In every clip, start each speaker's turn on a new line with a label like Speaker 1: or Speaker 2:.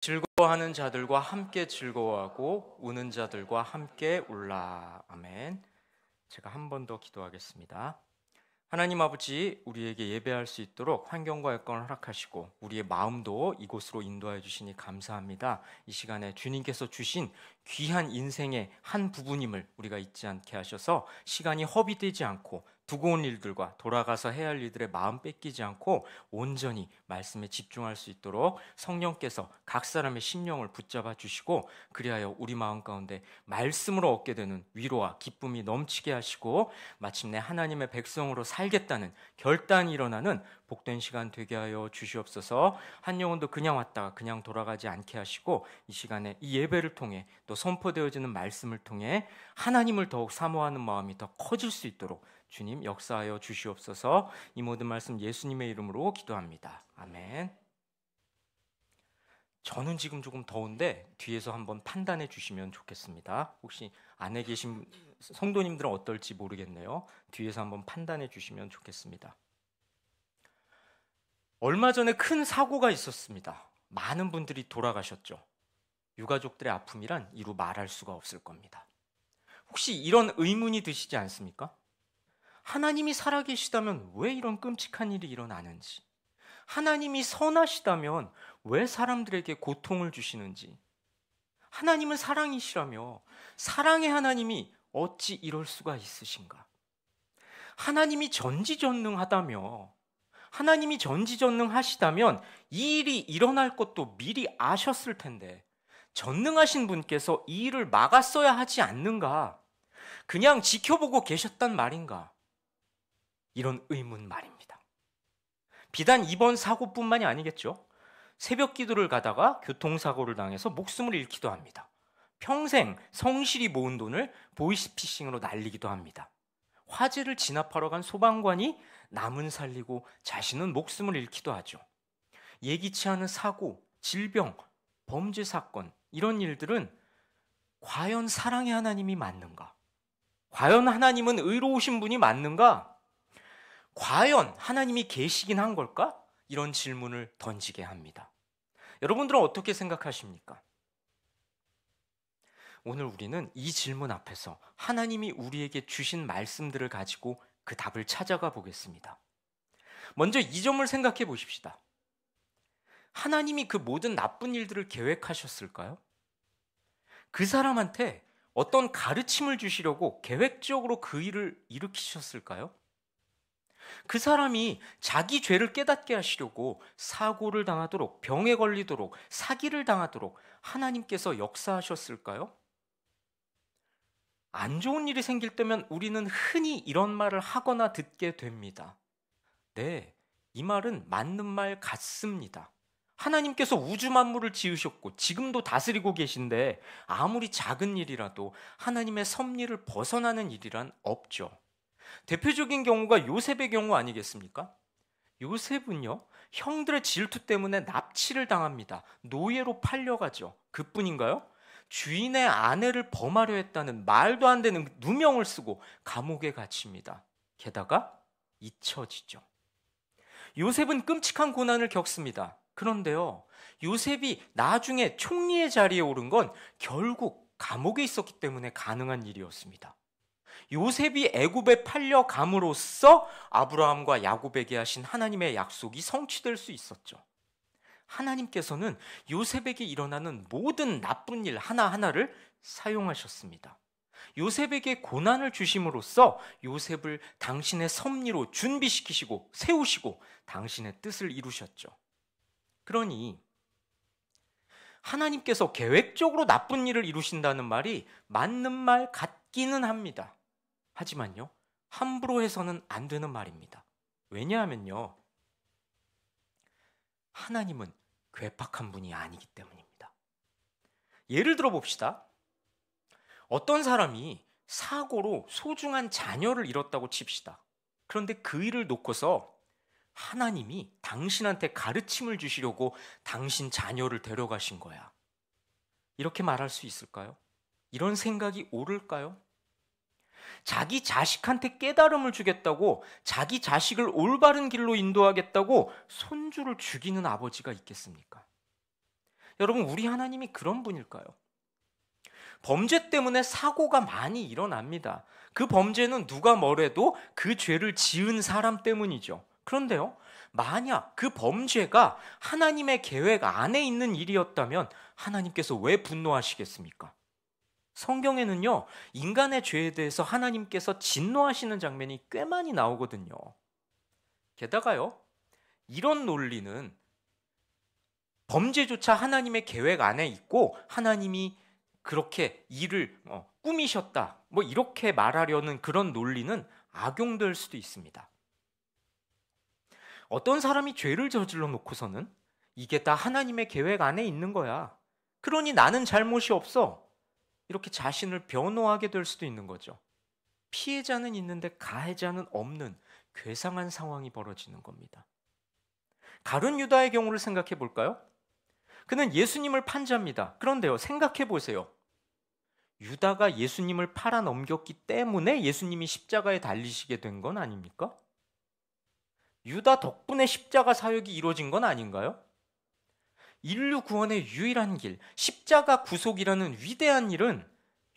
Speaker 1: 즐거워하는 자들과 함께 즐거워하고 우는 자들과 함께 울라. 아멘. 제가 한 번 더 기도하겠습니다. 하나님 아버지, 우리에게 예배할 수 있도록 환경과 여건을 허락하시고 우리의 마음도 이곳으로 인도하여 주시니 감사합니다. 이 시간에 주님께서 주신 귀한 인생의 한 부분임을 우리가 잊지 않게 하셔서 시간이 허비되지 않고 두고 온 일들과 돌아가서 해야 할 일들의 마음 뺏기지 않고 온전히 말씀에 집중할 수 있도록 성령께서 각 사람의 심령을 붙잡아 주시고 그리하여 우리 마음 가운데 말씀으로 얻게 되는 위로와 기쁨이 넘치게 하시고 마침내 하나님의 백성으로 살겠다는 결단이 일어나는 복된 시간 되게 하여 주시옵소서. 한 영혼도 그냥 왔다가 그냥 돌아가지 않게 하시고 이 시간에 이 예배를 통해 또 선포되어지는 말씀을 통해 하나님을 더욱 사모하는 마음이 더 커질 수 있도록 주님 역사하여 주시옵소서. 이 모든 말씀 예수님의 이름으로 기도합니다. 아멘. 저는 지금 조금 더운데 뒤에서 한번 판단해 주시면 좋겠습니다. 혹시 안에 계신 성도님들은 어떨지 모르겠네요. 뒤에서 한번 판단해 주시면 좋겠습니다. 얼마 전에 큰 사고가 있었습니다. 많은 분들이 돌아가셨죠. 유가족들의 아픔이란 이루 말할 수가 없을 겁니다. 혹시 이런 의문이 드시지 않습니까? 하나님이 살아계시다면 왜 이런 끔찍한 일이 일어나는지, 하나님이 선하시다면 왜 사람들에게 고통을 주시는지, 하나님은 사랑이시라며 사랑의 하나님이 어찌 이럴 수가 있으신가? 하나님이 전지전능하다며, 하나님이 전지전능하시다면 이 일이 일어날 것도 미리 아셨을 텐데 전능하신 분께서 이 일을 막았어야 하지 않는가? 그냥 지켜보고 계셨단 말인가? 이런 의문 말입니다. 비단 이번 사고뿐만이 아니겠죠. 새벽 기도를 가다가 교통사고를 당해서 목숨을 잃기도 합니다. 평생 성실히 모은 돈을 보이스피싱으로 날리기도 합니다. 화재를 진압하러 간 소방관이 남은 살리고 자신은 목숨을 잃기도 하죠. 예기치 않은 사고, 질병, 범죄 사건, 이런 일들은 과연 사랑의 하나님이 맞는가? 과연 하나님은 의로우신 분이 맞는가? 과연 하나님이 계시긴 한 걸까? 이런 질문을 던지게 합니다. 여러분들은 어떻게 생각하십니까? 오늘 우리는 이 질문 앞에서 하나님이 우리에게 주신 말씀들을 가지고 그 답을 찾아가 보겠습니다. 먼저 이 점을 생각해 보십시다. 하나님이 그 모든 나쁜 일들을 계획하셨을까요? 그 사람한테 어떤 가르침을 주시려고 계획적으로 그 일을 일으키셨을까요? 그 사람이 자기 죄를 깨닫게 하시려고 사고를 당하도록, 병에 걸리도록, 사기를 당하도록 하나님께서 역사하셨을까요? 안 좋은 일이 생길 때면 우리는 흔히 이런 말을 하거나 듣게 됩니다. 네, 이 말은 맞는 말 같습니다. 하나님께서 우주 만물을 지으셨고 지금도 다스리고 계신데 아무리 작은 일이라도 하나님의 섭리를 벗어나는 일이란 없죠. 대표적인 경우가 요셉의 경우 아니겠습니까? 요셉은요, 형들의 질투 때문에 납치를 당합니다. 노예로 팔려가죠. 그뿐인가요? 주인의 아내를 범하려 했다는 말도 안 되는 누명을 쓰고 감옥에 갇힙니다. 게다가 잊혀지죠. 요셉은 끔찍한 고난을 겪습니다. 그런데요, 요셉이 나중에 총리의 자리에 오른 건 결국 감옥에 있었기 때문에 가능한 일이었습니다. 요셉이 애굽에 팔려감으로써 아브라함과 야곱에게 하신 하나님의 약속이 성취될 수 있었죠. 하나님께서는 요셉에게 일어나는 모든 나쁜 일 하나하나를 사용하셨습니다. 요셉에게 고난을 주심으로써 요셉을 당신의 섭리로 준비시키시고 세우시고 당신의 뜻을 이루셨죠. 그러니 하나님께서 계획적으로 나쁜 일을 이루신다는 말이 맞는 말 같기는 합니다. 하지만요, 함부로 해서는 안 되는 말입니다. 왜냐하면요, 하나님은 괴팍한 분이 아니기 때문입니다. 예를 들어 봅시다. 어떤 사람이 사고로 소중한 자녀를 잃었다고 칩시다. 그런데 그 일을 놓고서 하나님이 당신한테 가르침을 주시려고 당신 자녀를 데려가신 거야. 이렇게 말할 수 있을까요? 이런 생각이 옳을까요? 자기 자식한테 깨달음을 주겠다고, 자기 자식을 올바른 길로 인도하겠다고 손주를 죽이는 아버지가 있겠습니까? 여러분, 우리 하나님이 그런 분일까요? 범죄 때문에 사고가 많이 일어납니다. 그 범죄는 누가 뭐래도 그 죄를 지은 사람 때문이죠. 그런데요, 만약 그 범죄가 하나님의 계획 안에 있는 일이었다면 하나님께서 왜 분노하시겠습니까? 성경에는요, 인간의 죄에 대해서 하나님께서 진노하시는 장면이 꽤 많이 나오거든요. 게다가요, 이런 논리는 범죄조차 하나님의 계획 안에 있고 하나님이 그렇게 일을 꾸미셨다, 뭐 이렇게 말하려는 그런 논리는 악용될 수도 있습니다. 어떤 사람이 죄를 저질러 놓고서는 이게 다 하나님의 계획 안에 있는 거야, 그러니 나는 잘못이 없어, 이렇게 자신을 변호하게 될 수도 있는 거죠. 피해자는 있는데 가해자는 없는 괴상한 상황이 벌어지는 겁니다. 가룟 유다의 경우를 생각해 볼까요? 그는 예수님을 판 자입니다. 그런데요, 생각해 보세요. 유다가 예수님을 팔아 넘겼기 때문에 예수님이 십자가에 달리시게 된 건 아닙니까? 유다 덕분에 십자가 사역이 이루어진 건 아닌가요? 인류 구원의 유일한 길, 십자가 구속이라는 위대한 일은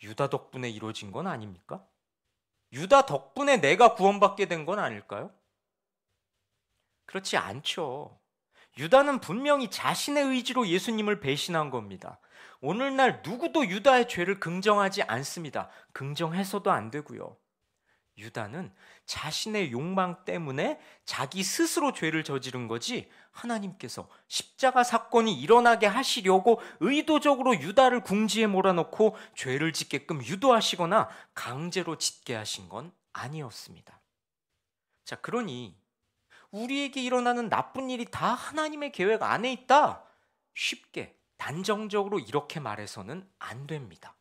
Speaker 1: 유다 덕분에 이루어진 건 아닙니까? 유다 덕분에 내가 구원받게 된 건 아닐까요? 그렇지 않죠. 유다는 분명히 자신의 의지로 예수님을 배신한 겁니다. 오늘날 누구도 유다의 죄를 긍정하지 않습니다. 긍정해서도 안 되고요. 유다는 자신의 욕망 때문에 자기 스스로 죄를 저지른 거지, 하나님께서 십자가 사건이 일어나게 하시려고 의도적으로 유다를 궁지에 몰아넣고 죄를 짓게끔 유도하시거나 강제로 짓게 하신 건 아니었습니다. 자, 그러니 우리에게 일어나는 나쁜 일이 다 하나님의 계획 안에 있다, 쉽게 단정적으로 이렇게 말해서는 안 됩니다.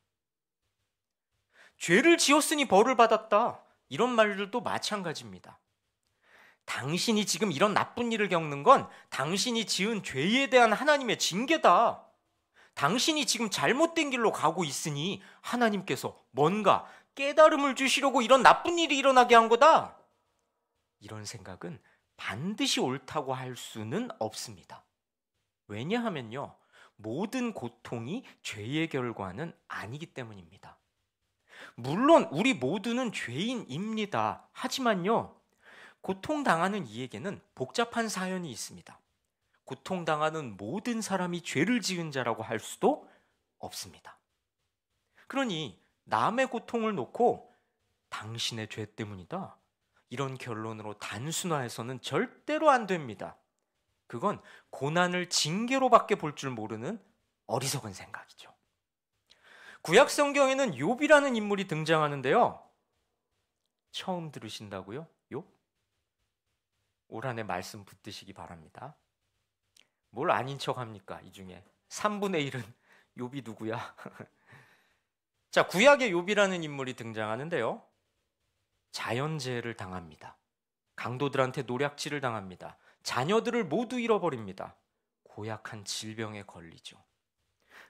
Speaker 1: 죄를 지었으니 벌을 받았다, 이런 말들도 마찬가지입니다. 당신이 지금 이런 나쁜 일을 겪는 건 당신이 지은 죄에 대한 하나님의 징계다. 당신이 지금 잘못된 길로 가고 있으니 하나님께서 뭔가 깨달음을 주시려고 이런 나쁜 일이 일어나게 한 거다. 이런 생각은 반드시 옳다고 할 수는 없습니다. 왜냐하면요, 모든 고통이 죄의 결과는 아니기 때문입니다. 물론 우리 모두는 죄인입니다. 하지만요, 고통당하는 이에게는 복잡한 사연이 있습니다. 고통당하는 모든 사람이 죄를 지은 자라고 할 수도 없습니다. 그러니 남의 고통을 놓고 당신의 죄 때문이다, 이런 결론으로 단순화해서는 절대로 안 됩니다. 그건 고난을 징계로밖에 볼 줄 모르는 어리석은 생각이죠. 구약 성경에는 욥이라는 인물이 등장하는데요. 처음 들으신다고요? 욥? 올 한 해 말씀 붙드시기 바랍니다. 뭘 아닌 척 합니까? 이 중에 3분의 1은 욥이 누구야? 자, 구약의 욥이라는 인물이 등장하는데요. 자연재해를 당합니다. 강도들한테 노략질을 당합니다. 자녀들을 모두 잃어버립니다. 고약한 질병에 걸리죠.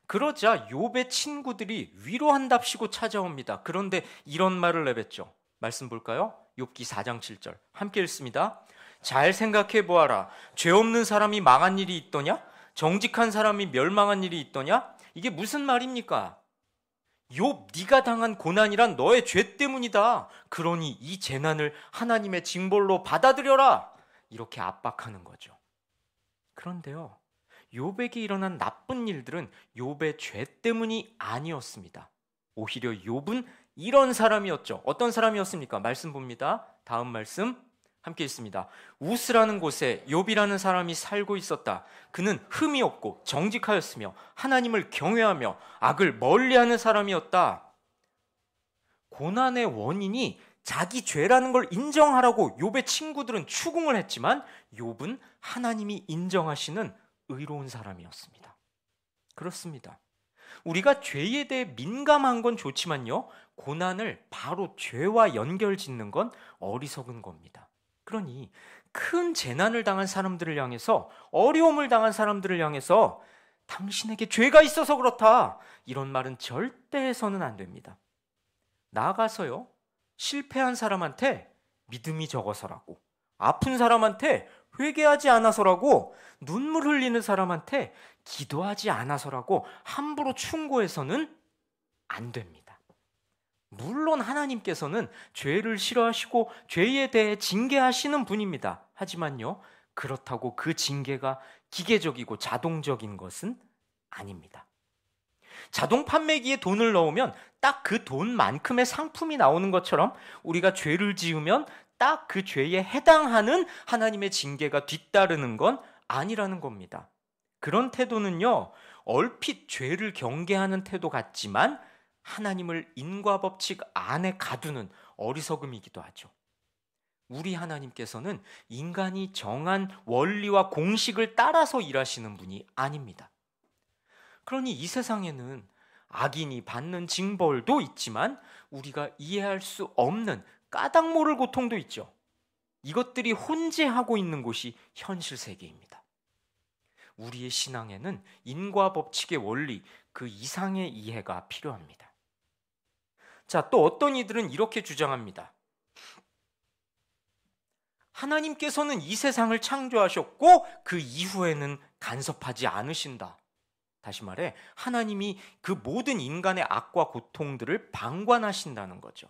Speaker 1: 그러자 욥의 친구들이 위로한답시고 찾아옵니다. 그런데 이런 말을 내뱉죠. 말씀 볼까요? 욥기 4장 7절 함께 읽습니다. 잘 생각해 보아라. 죄 없는 사람이 망한 일이 있더냐? 정직한 사람이 멸망한 일이 있더냐? 이게 무슨 말입니까? 욥, 네가 당한 고난이란 너의 죄 때문이다. 그러니 이 재난을 하나님의 징벌로 받아들여라. 이렇게 압박하는 거죠. 그런데요, 욥에게 일어난 나쁜 일들은 욥의 죄 때문이 아니었습니다. 오히려 욥은 이런 사람이었죠. 어떤 사람이었습니까? 말씀 봅니다. 다음 말씀 함께 읽습니다. 우스라는 곳에 욥이라는 사람이 살고 있었다. 그는 흠이 없고 정직하였으며 하나님을 경외하며 악을 멀리하는 사람이었다. 고난의 원인이 자기 죄라는 걸 인정하라고 욥의 친구들은 추궁을 했지만 욥은 하나님이 인정하시는 의로운 사람이었습니다. 그렇습니다. 우리가 죄에 대해 민감한 건 좋지만요, 고난을 바로 죄와 연결 짓는 건 어리석은 겁니다. 그러니 큰 재난을 당한 사람들을 향해서, 어려움을 당한 사람들을 향해서 당신에게 죄가 있어서 그렇다, 이런 말은 절대 해서는 안 됩니다. 나아가서요, 실패한 사람한테 믿음이 적어서라고, 아픈 사람한테 회개하지 않아서라고, 눈물 흘리는 사람한테 기도하지 않아서라고 함부로 충고해서는 안 됩니다. 물론 하나님께서는 죄를 싫어하시고 죄에 대해 징계하시는 분입니다. 하지만요, 그렇다고 그 징계가 기계적이고 자동적인 것은 아닙니다. 자동 판매기에 돈을 넣으면 딱 그 돈만큼의 상품이 나오는 것처럼 우리가 죄를 지으면 딱 그 죄에 해당하는 하나님의 징계가 뒤따르는 건 아니라는 겁니다. 그런 태도는요, 얼핏 죄를 경계하는 태도 같지만 하나님을 인과 법칙 안에 가두는 어리석음이기도 하죠. 우리 하나님께서는 인간이 정한 원리와 공식을 따라서 일하시는 분이 아닙니다. 그러니 이 세상에는 악인이 받는 징벌도 있지만 우리가 이해할 수 없는 까닭 모를 고통도 있죠. 이것들이 혼재하고 있는 곳이 현실 세계입니다. 우리의 신앙에는 인과 법칙의 원리, 그 이상의 이해가 필요합니다. 자, 또 어떤 이들은 이렇게 주장합니다. 하나님께서는 이 세상을 창조하셨고 그 이후에는 간섭하지 않으신다. 다시 말해 하나님이 그 모든 인간의 악과 고통들을 방관하신다는 거죠.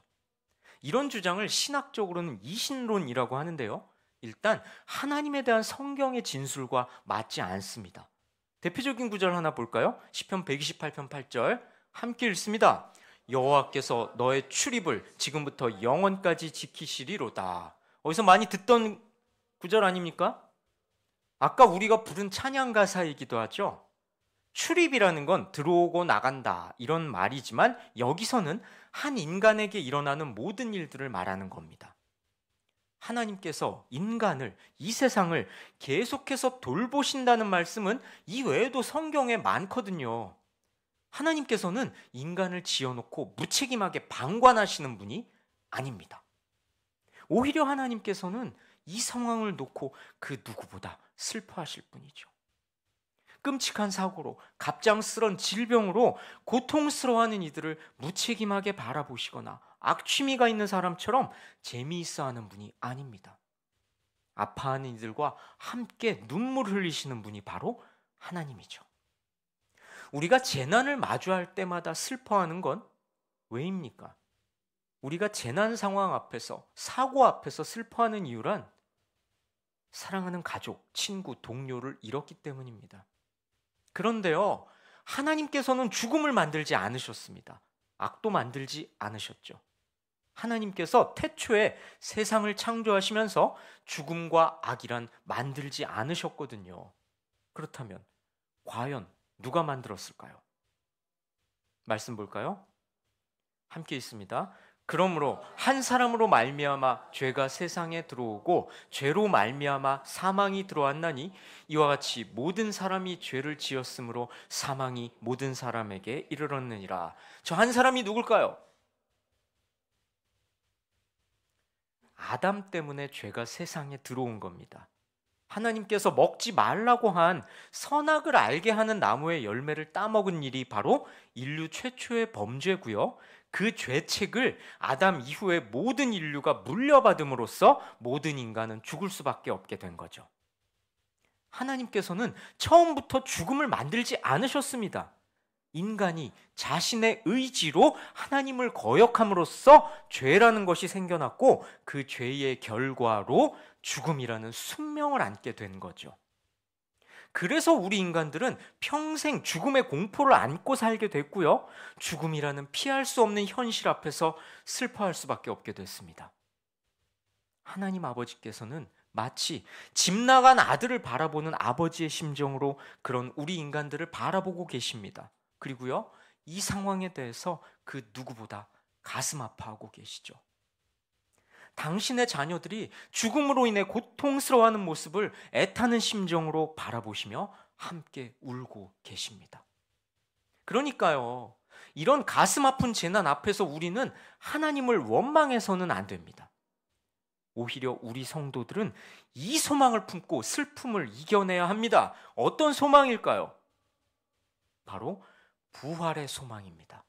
Speaker 1: 이런 주장을 신학적으로는 이신론이라고 하는데요. 일단 하나님에 대한 성경의 진술과 맞지 않습니다. 대표적인 구절 하나 볼까요? 시편 128편 8절 함께 읽습니다. 여호와께서 너의 출입을 지금부터 영원까지 지키시리로다. 어디서 많이 듣던 구절 아닙니까? 아까 우리가 부른 찬양 가사이기도 하죠. 출입이라는 건 들어오고 나간다 이런 말이지만 여기서는 한 인간에게 일어나는 모든 일들을 말하는 겁니다. 하나님께서 인간을, 이 세상을 계속해서 돌보신다는 말씀은 이 외에도 성경에 많거든요. 하나님께서는 인간을 지어놓고 무책임하게 방관하시는 분이 아닙니다. 오히려 하나님께서는 이 상황을 놓고 그 누구보다 슬퍼하실 분이죠. 끔찍한 사고로, 갑작스런 질병으로 고통스러워하는 이들을 무책임하게 바라보시거나 악취미가 있는 사람처럼 재미있어 하는 분이 아닙니다. 아파하는 이들과 함께 눈물 흘리시는 분이 바로 하나님이죠. 우리가 재난을 마주할 때마다 슬퍼하는 건 왜입니까? 우리가 재난 상황 앞에서, 사고 앞에서 슬퍼하는 이유란 사랑하는 가족, 친구, 동료를 잃었기 때문입니다. 그런데요, 하나님께서는 죽음을 만들지 않으셨습니다. 악도 만들지 않으셨죠. 하나님께서 태초에 세상을 창조하시면서 죽음과 악이란 만들지 않으셨거든요. 그렇다면 과연 누가 만들었을까요? 말씀 볼까요? 함께 있습니다. 그러므로 한 사람으로 말미암아 죄가 세상에 들어오고 죄로 말미암아 사망이 들어왔나니 이와 같이 모든 사람이 죄를 지었으므로 사망이 모든 사람에게 이르렀느니라. 저 한 사람이 누굴까요? 아담 때문에 죄가 세상에 들어온 겁니다. 하나님께서 먹지 말라고 한 선악을 알게 하는 나무의 열매를 따먹은 일이 바로 인류 최초의 범죄고요. 그 죄책을 아담 이후에 모든 인류가 물려받음으로써 모든 인간은 죽을 수밖에 없게 된 거죠. 하나님께서는 처음부터 죽음을 만들지 않으셨습니다. 인간이 자신의 의지로 하나님을 거역함으로써 죄라는 것이 생겨났고 그 죄의 결과로 죽음이라는 숙명을 안게 된 거죠. 그래서 우리 인간들은 평생 죽음의 공포를 안고 살게 됐고요. 죽음이라는 피할 수 없는 현실 앞에서 슬퍼할 수밖에 없게 됐습니다. 하나님 아버지께서는 마치 집 나간 아들을 바라보는 아버지의 심정으로 그런 우리 인간들을 바라보고 계십니다. 그리고요, 이 상황에 대해서 그 누구보다 가슴 아파하고 계시죠. 당신의 자녀들이 죽음으로 인해 고통스러워하는 모습을 애타는 심정으로 바라보시며 함께 울고 계십니다. 그러니까요, 이런 가슴 아픈 재난 앞에서 우리는 하나님을 원망해서는 안 됩니다. 오히려 우리 성도들은 이 소망을 품고 슬픔을 이겨내야 합니다. 어떤 소망일까요? 바로 부활의 소망입니다.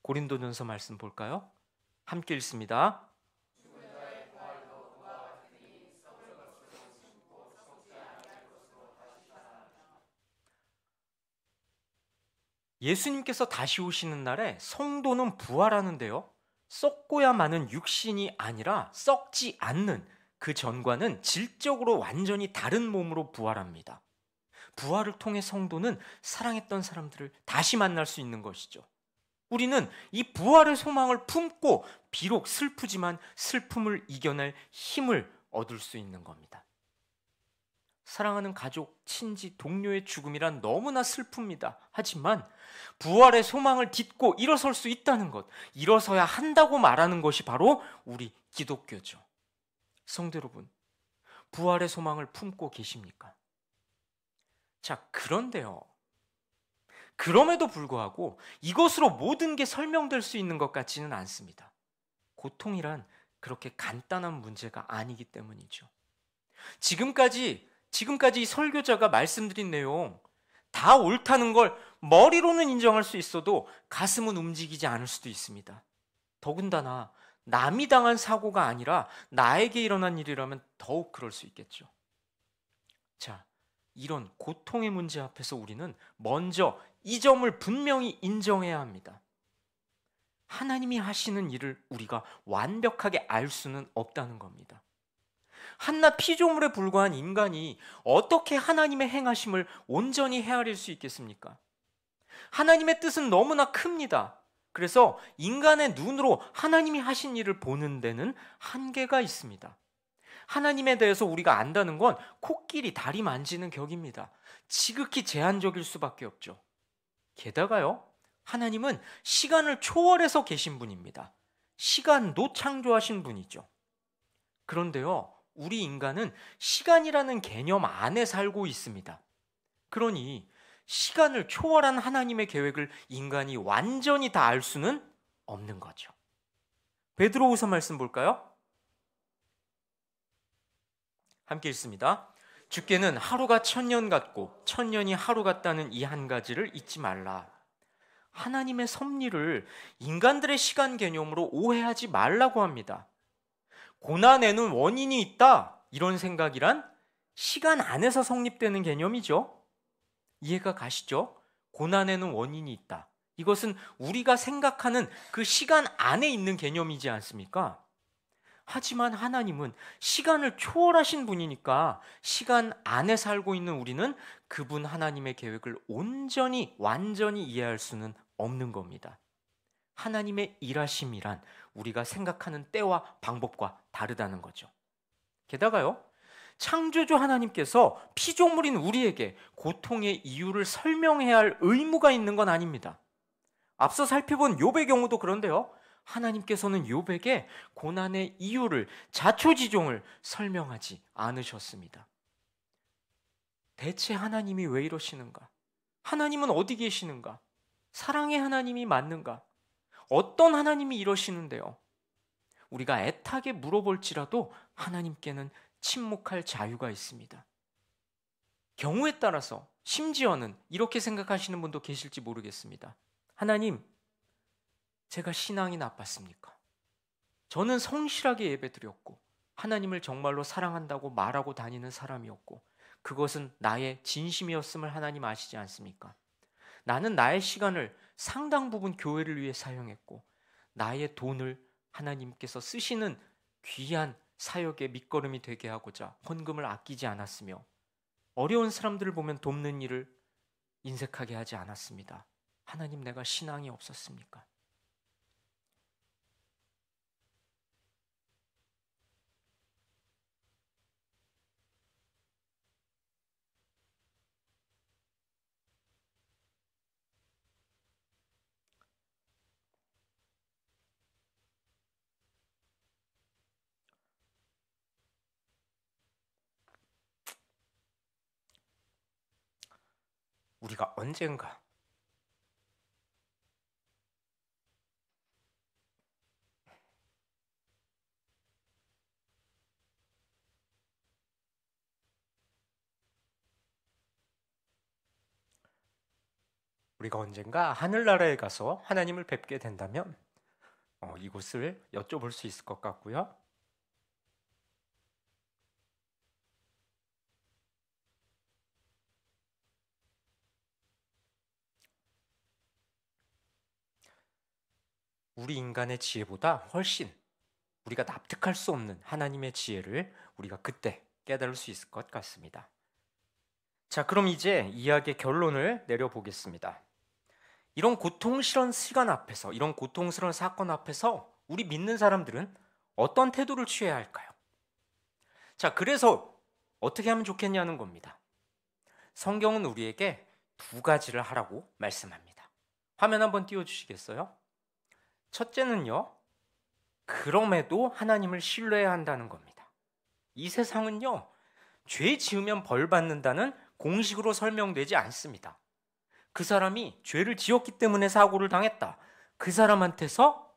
Speaker 1: 고린도전서 말씀 볼까요? 함께 읽습니다. 예수님께서 다시 오시는 날에 성도는 부활하는데요. 썩고야 마는 육신이 아니라 썩지 않는 그 전과는 질적으로 완전히 다른 몸으로 부활합니다. 부활을 통해 성도는 사랑했던 사람들을 다시 만날 수 있는 것이죠. 우리는 이 부활의 소망을 품고 비록 슬프지만 슬픔을 이겨낼 힘을 얻을 수 있는 겁니다. 사랑하는 가족, 친지, 동료의 죽음이란 너무나 슬픕니다. 하지만 부활의 소망을 딛고 일어설 수 있다는 것, 일어서야 한다고 말하는 것이 바로 우리 기독교죠. 성도 여러분, 부활의 소망을 품고 계십니까? 자, 그런데요. 그럼에도 불구하고 이것으로 모든 게 설명될 수 있는 것 같지는 않습니다. 고통이란 그렇게 간단한 문제가 아니기 때문이죠. 지금까지 이 설교자가 말씀드린 내용 다 옳다는 걸 머리로는 인정할 수 있어도 가슴은 움직이지 않을 수도 있습니다. 더군다나 남이 당한 사고가 아니라 나에게 일어난 일이라면 더욱 그럴 수 있겠죠. 자, 이런 고통의 문제 앞에서 우리는 먼저 이 점을 분명히 인정해야 합니다. 하나님이 하시는 일을 우리가 완벽하게 알 수는 없다는 겁니다. 한낱 피조물에 불과한 인간이 어떻게 하나님의 행하심을 온전히 헤아릴 수 있겠습니까? 하나님의 뜻은 너무나 큽니다. 그래서 인간의 눈으로 하나님이 하신 일을 보는 데는 한계가 있습니다. 하나님에 대해서 우리가 안다는 건 코끼리 다리 만지는 격입니다. 지극히 제한적일 수밖에 없죠. 게다가요, 하나님은 시간을 초월해서 계신 분입니다. 시간도 창조하신 분이죠. 그런데요, 우리 인간은 시간이라는 개념 안에 살고 있습니다. 그러니 시간을 초월한 하나님의 계획을 인간이 완전히 다 알 수는 없는 거죠. 베드로후서 말씀 볼까요? 함께 읽습니다. 주께는 하루가 천년 같고 천년이 하루 같다는 이 한 가지를 잊지 말라. 하나님의 섭리를 인간들의 시간 개념으로 오해하지 말라고 합니다. 고난에는 원인이 있다, 이런 생각이란 시간 안에서 성립되는 개념이죠. 이해가 가시죠? 고난에는 원인이 있다. 이것은 우리가 생각하는 그 시간 안에 있는 개념이지 않습니까? 하지만 하나님은 시간을 초월하신 분이니까 시간 안에 살고 있는 우리는 그분 하나님의 계획을 온전히 완전히 이해할 수는 없는 겁니다. 하나님의 일하심이란 우리가 생각하는 때와 방법과 다르다는 거죠. 게다가요, 창조주 하나님께서 피조물인 우리에게 고통의 이유를 설명해야 할 의무가 있는 건 아닙니다. 앞서 살펴본 욥의 경우도 그런데요, 하나님께서는 욥에게 고난의 이유를, 자초지종을 설명하지 않으셨습니다. 대체 하나님이 왜 이러시는가? 하나님은 어디 계시는가? 사랑의 하나님이 맞는가? 어떤 하나님이 이러시는데요? 우리가 애타게 물어볼지라도 하나님께는 침묵할 자유가 있습니다. 경우에 따라서 심지어는 이렇게 생각하시는 분도 계실지 모르겠습니다. 하나님, 제가 신앙이 나빴습니까? 저는 성실하게 예배드렸고 하나님을 정말로 사랑한다고 말하고 다니는 사람이었고 그것은 나의 진심이었음을 하나님 아시지 않습니까? 나는 나의 시간을 상당 부분 교회를 위해 사용했고 나의 돈을 하나님께서 쓰시는 귀한 사역의 밑거름이 되게 하고자 헌금을 아끼지 않았으며 어려운 사람들을 보면 돕는 일을 인색하게 하지 않았습니다. 하나님, 내가 신앙이 없었습니까? 우리가 언젠가 하늘나라에 가서 하나님을 뵙게 된다면 이곳을 여쭤볼 수 있을 것 같고요. 우리 인간의 지혜보다 훨씬 우리가 납득할 수 없는 하나님의 지혜를 우리가 그때 깨달을 수 있을 것 같습니다. 자, 그럼 이제 이야기의 결론을 내려보겠습니다. 이런 고통스러운 시간 앞에서, 이런 고통스러운 사건 앞에서 우리 믿는 사람들은 어떤 태도를 취해야 할까요? 자, 그래서 어떻게 하면 좋겠냐는 겁니다. 성경은 우리에게 두 가지를 하라고 말씀합니다. 화면 한번 띄워주시겠어요? 첫째는요, 그럼에도 하나님을 신뢰해야 한다는 겁니다. 이 세상은요, 죄 지으면 벌 받는다는 공식으로 설명되지 않습니다. 그 사람이 죄를 지었기 때문에 사고를 당했다. 그 사람한테서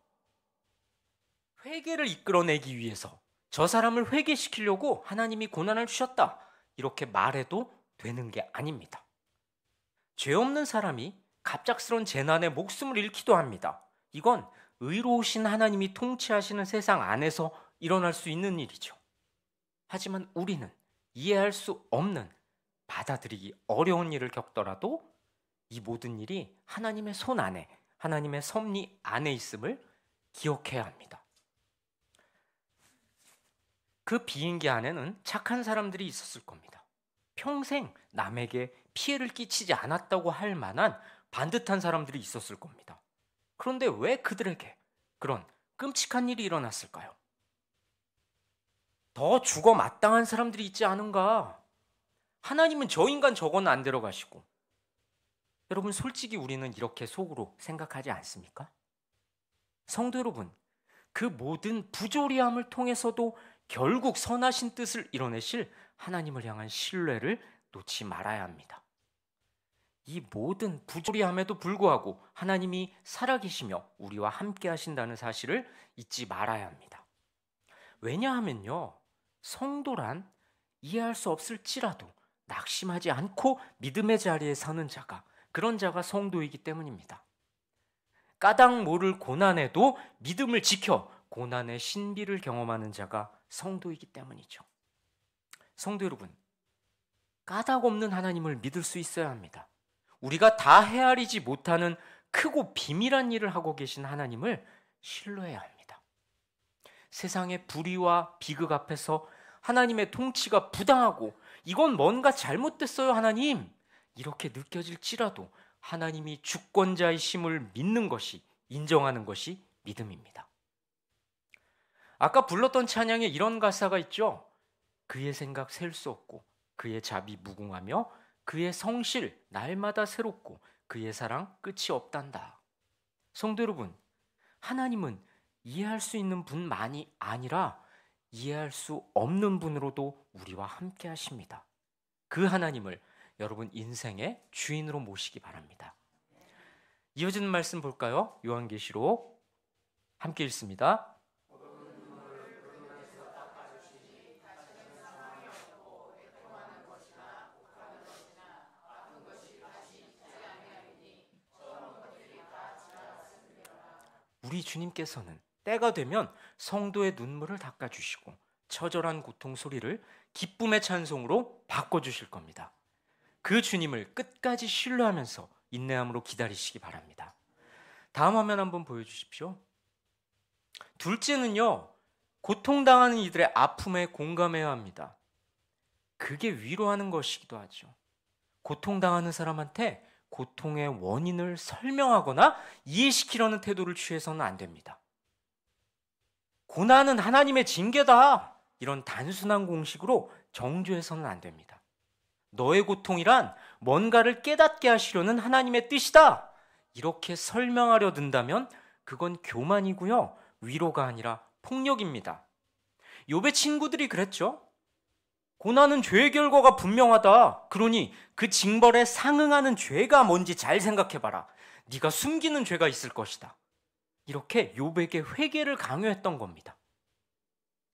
Speaker 1: 회개를 이끌어내기 위해서 저 사람을 회개시키려고 하나님이 고난을 주셨다. 이렇게 말해도 되는 게 아닙니다. 죄 없는 사람이 갑작스런 재난에 목숨을 잃기도 합니다. 이건 의로우신 하나님이 통치하시는 세상 안에서 일어날 수 있는 일이죠. 하지만 우리는 이해할 수 없는, 받아들이기 어려운 일을 겪더라도 이 모든 일이 하나님의 손 안에, 하나님의 섭리 안에 있음을 기억해야 합니다. 그 비행기 안에는 착한 사람들이 있었을 겁니다. 평생 남에게 피해를 끼치지 않았다고 할 만한 반듯한 사람들이 있었을 겁니다. 그런데 왜 그들에게 그런 끔찍한 일이 일어났을까요? 더 죽어 마땅한 사람들이 있지 않은가? 하나님은 저 인간 저건 안 데려가시고. 여러분, 솔직히 우리는 이렇게 속으로 생각하지 않습니까? 성도 여러분, 그 모든 부조리함을 통해서도 결국 선하신 뜻을 이뤄내실 하나님을 향한 신뢰를 놓지 말아야 합니다. 이 모든 부조리함에도 불구하고 하나님이 살아계시며 우리와 함께 하신다는 사실을 잊지 말아야 합니다. 왜냐하면요, 성도란 이해할 수 없을지라도 낙심하지 않고 믿음의 자리에 서는 자가, 그런 자가 성도이기 때문입니다. 까닭 모를 고난에도 믿음을 지켜 고난의 신비를 경험하는 자가 성도이기 때문이죠. 성도 여러분, 까닭 없는 하나님을 믿을 수 있어야 합니다. 우리가 다 헤아리지 못하는 크고 비밀한 일을 하고 계신 하나님을 신뢰해야 합니다. 세상의 불의와 비극 앞에서 하나님의 통치가 부당하고 이건 뭔가 잘못됐어요 하나님, 이렇게 느껴질지라도 하나님이 주권자이심을 믿는 것이, 인정하는 것이 믿음입니다. 아까 불렀던 찬양에 이런 가사가 있죠. 그의 생각 셀 수 없고 그의 자비 무궁하며 그의 성실 날마다 새롭고 그의 사랑 끝이 없단다. 성도 여러분, 하나님은 이해할 수 있는 분만이 아니라 이해할 수 없는 분으로도 우리와 함께 하십니다. 그 하나님을 여러분 인생의 주인으로 모시기 바랍니다. 이어지는 말씀 볼까요? 요한계시록 함께 읽습니다. 우리 주님께서는 때가 되면 성도의 눈물을 닦아주시고 처절한 고통 소리를 기쁨의 찬송으로 바꿔주실 겁니다. 그 주님을 끝까지 신뢰하면서 인내함으로 기다리시기 바랍니다. 다음 화면 한번 보여주십시오. 둘째는요, 고통당하는 이들의 아픔에 공감해야 합니다. 그게 위로하는 것이기도 하죠. 고통당하는 사람한테 고통의 원인을 설명하거나 이해시키려는 태도를 취해서는 안 됩니다. 고난은 하나님의 징계다, 이런 단순한 공식으로 정죄해서는 안 됩니다. 너의 고통이란 뭔가를 깨닫게 하시려는 하나님의 뜻이다, 이렇게 설명하려 든다면 그건 교만이고요, 위로가 아니라 폭력입니다. 욥의 친구들이 그랬죠. 고난은 죄의 결과가 분명하다. 그러니 그 징벌에 상응하는 죄가 뭔지 잘 생각해봐라. 네가 숨기는 죄가 있을 것이다. 이렇게 욥에게 회개를 강요했던 겁니다.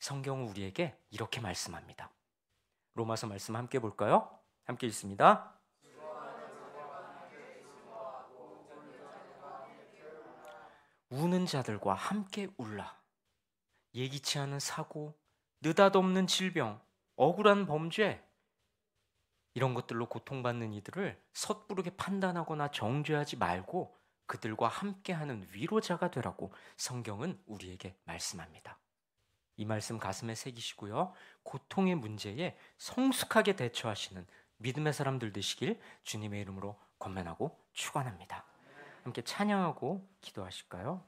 Speaker 1: 성경은 우리에게 이렇게 말씀합니다. 로마서 말씀 함께 볼까요? 함께 읽습니다. 우는 자들과 함께 울라. 예기치 않은 사고, 느닷없는 질병, 억울한 범죄, 이런 것들로 고통받는 이들을 섣부르게 판단하거나 정죄하지 말고 그들과 함께하는 위로자가 되라고 성경은 우리에게 말씀합니다. 이 말씀 가슴에 새기시고요. 고통의 문제에 성숙하게 대처하시는 믿음의 사람들 되시길 주님의 이름으로 권면하고 축원합니다. 함께 찬양하고 기도하실까요?